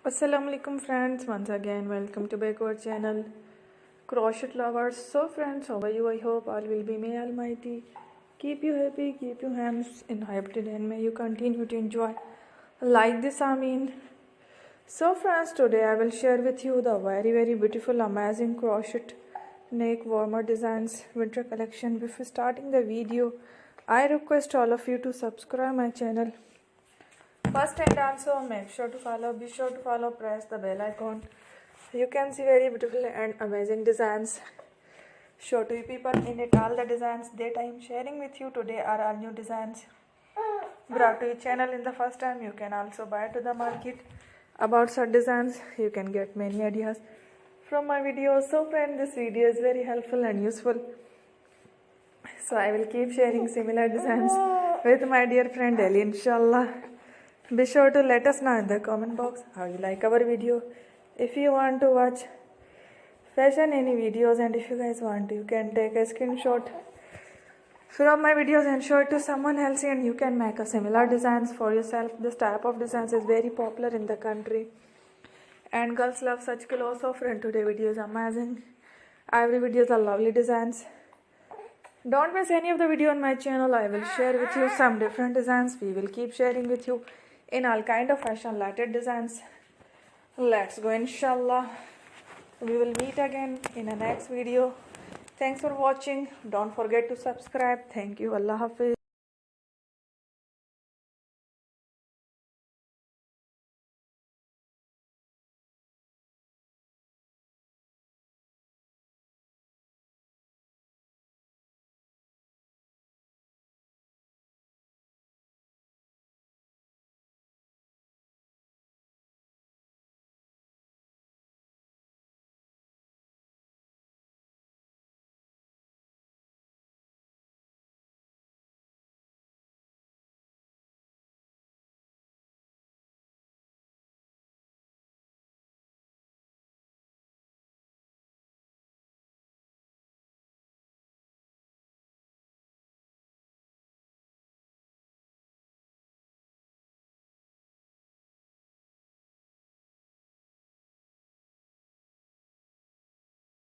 Assalamualaikum friends, once again welcome to back our channel Crochet Lovers. So friends, how are you? I hope all will be may Almighty keep you happy, keep your hands inhabited, and may you continue to enjoy like this. Amin. So friends, today I will share with you the very beautiful amazing crochet neck warmer designs winter collection. Before starting the video, I request all of you to subscribe my channel first, and also be sure to follow, press the bell icon. You can see very beautiful and amazing designs. Show to you people in it all the designs that I am sharing with you today are all new designs brought to your channel in the first time. You can also buy to the market about such designs. You can get many ideas from my videos. So friend, this video is very helpful and useful. So I will keep sharing similar designs with my dear friend Ellie, inshallah. Be sure to let us know in the comment box how you like our video. If you want to watch fashion any videos, and if you guys want to, you can take a screenshot from my videos and show it to someone else, and you can make a similar designs for yourself. This type of designs is very popular in the country and girls love such clothes. So friend, today video is amazing. Every video is a lovely designs. Don't miss any of the video on my channel. I will share with you some different designs. We will keep sharing with you in all kind of fashion related designs. Let's go, inshallah. We will meet again in the next video. Thanks for watching. Don't forget to subscribe. Thank you. Allah Hafiz.